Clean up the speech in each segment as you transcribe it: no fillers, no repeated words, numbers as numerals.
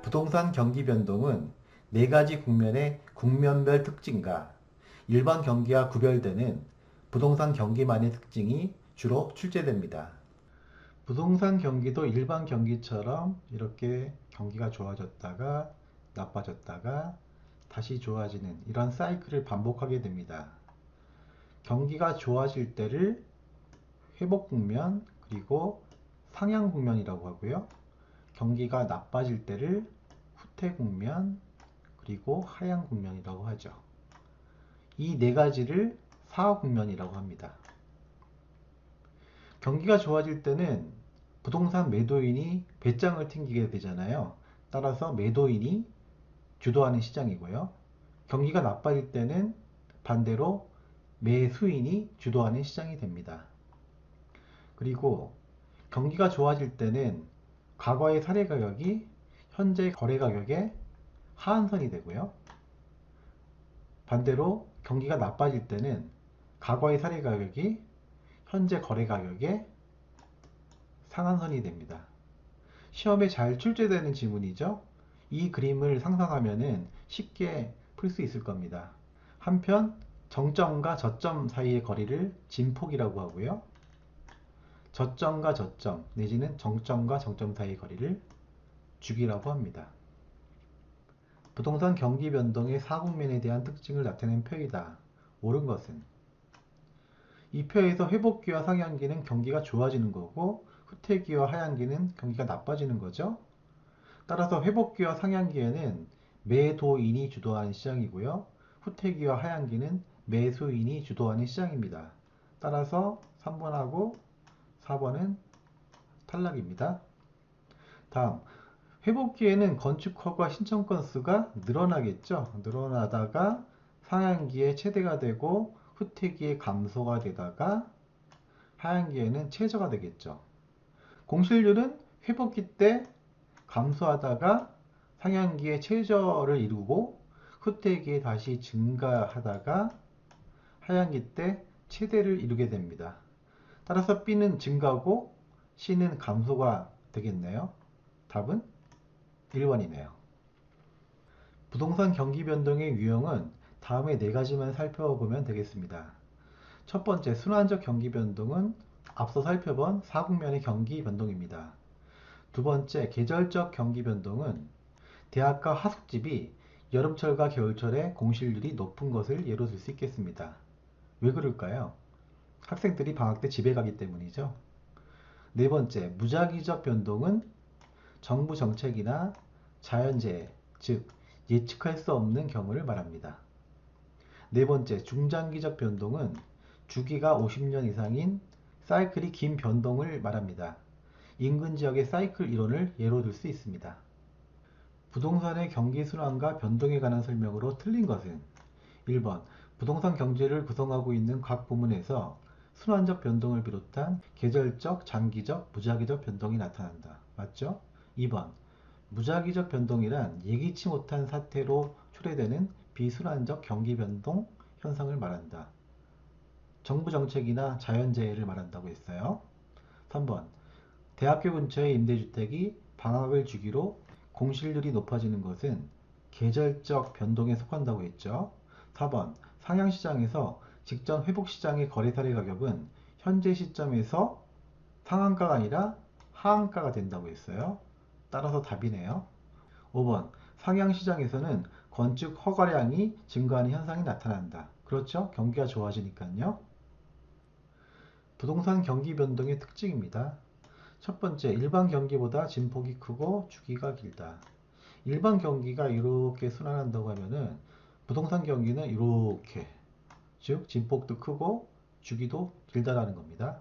부동산 경기 변동은 네 가지 국면의 국면별 특징과 일반 경기와 구별되는 부동산 경기만의 특징이 주로 출제됩니다. 부동산 경기도 일반 경기처럼 이렇게 경기가 좋아졌다가 나빠졌다가 다시 좋아지는 이런 사이클을 반복하게 됩니다. 경기가 좋아질 때를 회복 국면 그리고 상향 국면이라고 하고요. 경기가 나빠질 때를 후퇴 국면 그리고 하향 국면이라고 하죠. 이 네 가지를 사후 국면이라고 합니다. 경기가 좋아질 때는 부동산 매도인이 배짱을 튕기게 되잖아요. 따라서 매도인이 주도하는 시장이고요. 경기가 나빠질 때는 반대로 매수인이 주도하는 시장이 됩니다. 그리고 경기가 좋아질 때는 과거의 사례 가격이 현재 거래 가격의 하한선이 되고요. 반대로 경기가 나빠질 때는 과거의 사례 가격이 현재 거래 가격의 상한선이 됩니다. 시험에 잘 출제되는 지문이죠. 이 그림을 상상하면 쉽게 풀 수 있을 겁니다. 한편 정점과 저점 사이의 거리를 진폭이라고 하고요. 저점과 저점 내지는 정점과 정점 사이의 거리를 주기라고 합니다. 부동산 경기 변동의 사국면에 대한 특징을 나타낸 표이다. 옳은 것은 이 표에서 회복기와 상향기는 경기가 좋아지는 거고 후퇴기와 하향기는 경기가 나빠지는 거죠. 따라서 회복기와 상향기에는 매도인이 주도하는 시장이고요. 후퇴기와 하향기는 매수인이 주도하는 시장입니다. 따라서 3번하고 4번은 탈락입니다. 다음, 회복기에는 건축허가 신청 건수가 늘어나겠죠. 늘어나다가 상향기에 최대가 되고 후퇴기에 감소가 되다가 하향기에는 최저가 되겠죠. 공실률은 회복기 때 감소하다가 상향기에 최저를 이루고 후퇴기에 다시 증가하다가 하향기 때 최대를 이루게 됩니다. 따라서 B는 증가고 C는 감소가 되겠네요. 답은 1번이네요. 부동산 경기 변동의 유형은 다음의 네 가지만 살펴보면 되겠습니다. 첫 번째, 순환적 경기 변동은 앞서 살펴본 사국면의 경기 변동입니다. 두 번째, 계절적 경기 변동은 대학가 하숙집이 여름철과 겨울철에 공실률이 높은 것을 예로 들 수 있겠습니다. 왜 그럴까요? 학생들이 방학 때 집에 가기 때문이죠. 네 번째, 무작위적 변동은 정부 정책이나 자연재해, 즉 예측할 수 없는 경우를 말합니다. 네 번째, 중장기적 변동은 주기가 50년 이상인 사이클이 긴 변동을 말합니다. 인근 지역의 사이클 이론을 예로 들 수 있습니다. 부동산의 경기 순환과 변동에 관한 설명으로 틀린 것은 1번, 부동산 경제를 구성하고 있는 각 부문에서 순환적 변동을 비롯한 계절적, 장기적, 무작위적 변동이 나타난다. 맞죠? 2번, 무작위적 변동이란 예기치 못한 사태로 초래되는 비순환적 경기 변동 현상을 말한다. 정부 정책이나 자연재해를 말한다고 했어요. 3번, 대학교 근처의 임대주택이 방학을 주기로 공실률이 높아지는 것은 계절적 변동에 속한다고 했죠. 4번, 상향시장에서 직전 회복시장의 거래사례 가격은 현재 시점에서 상한가가 아니라 하한가가 된다고 했어요. 따라서 답이네요. 5번, 상향시장에서는 건축 허가량이 증가하는 현상이 나타난다. 그렇죠? 경기가 좋아지니까요. 부동산 경기 변동의 특징입니다. 첫 번째, 일반 경기보다 진폭이 크고 주기가 길다. 일반 경기가 이렇게 순환한다고 하면은 부동산 경기는 이렇게, 즉 진폭도 크고 주기도 길다라는 겁니다.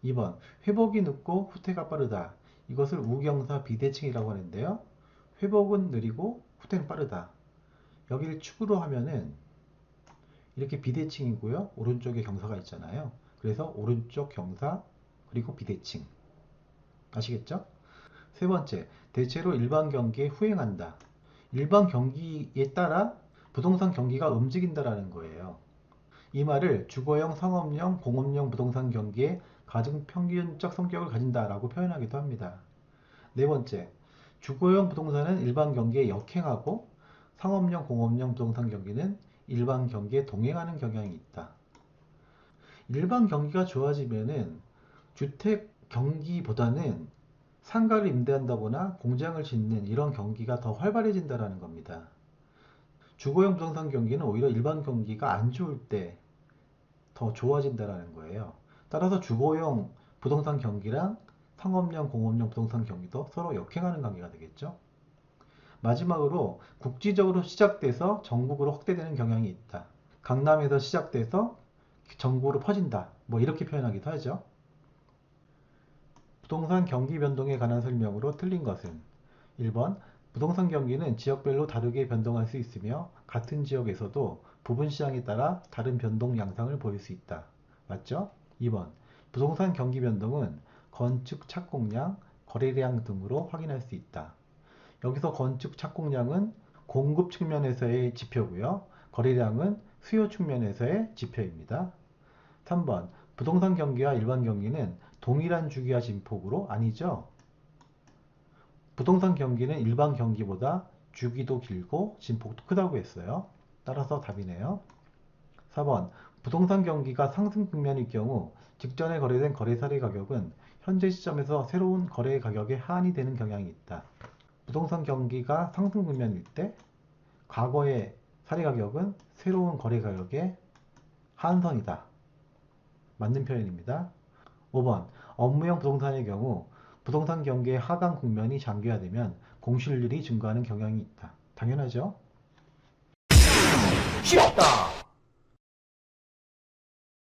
2번, 회복이 늦고 후퇴가 빠르다. 이것을 우경사 비대칭이라고 하는데요. 회복은 느리고 후퇴는 빠르다. 여기를 축으로 하면은 이렇게 비대칭이고요. 오른쪽에 경사가 있잖아요. 그래서 오른쪽 경사 그리고 비대칭. 아시겠죠? 세 번째, 대체로 일반 경기에 후행한다. 일반 경기에 따라 부동산 경기가 움직인다라는 거예요. 이 말을 주거형, 상업형, 공업형 부동산 경기의 가중평균적 성격을 가진다라고 표현하기도 합니다. 네 번째, 주거용 부동산은 일반 경기에 역행하고 상업용, 공업용 부동산 경기는 일반 경기에 동행하는 경향이 있다. 일반 경기가 좋아지면은 주택 경기보다는 상가를 임대한다거나 공장을 짓는 이런 경기가 더 활발해진다는 겁니다. 주거용 부동산 경기는 오히려 일반 경기가 안 좋을 때 더 좋아진다는 거예요. 따라서 주거용 부동산 경기랑 상업용, 공업용 부동산 경기도 서로 역행하는 관계가 되겠죠. 마지막으로 국지적으로 시작돼서 전국으로 확대되는 경향이 있다. 강남에서 시작돼서 전국으로 퍼진다. 뭐 이렇게 표현하기도 하죠. 부동산 경기 변동에 관한 설명으로 틀린 것은 1번 부동산 경기는 지역별로 다르게 변동할 수 있으며 같은 지역에서도 부분 시장에 따라 다른 변동 양상을 보일 수 있다. 맞죠? 2번 부동산 경기 변동은 건축 착공량, 거래량 등으로 확인할 수 있다. 여기서 건축 착공량은 공급 측면에서의 지표고요. 거래량은 수요 측면에서의 지표입니다. 3번 부동산 경기와 일반 경기는 동일한 주기와 진폭으로 아니죠. 부동산 경기는 일반 경기보다 주기도 길고 진폭도 크다고 했어요. 따라서 답이네요. 4번 부동산 경기가 상승 국면일 경우 직전에 거래된 거래사례 가격은 현재 시점에서 새로운 거래 가격에 하한이 되는 경향이 있다. 부동산 경기가 상승 국면일 때 과거의 사례 가격은 새로운 거래 가격의 한선이다. 맞는 표현입니다. 5번 업무용 부동산의 경우 부동산 경기의 하강 국면이 장기화되면 공실률이 증가하는 경향이 있다. 당연하죠? 쉽다.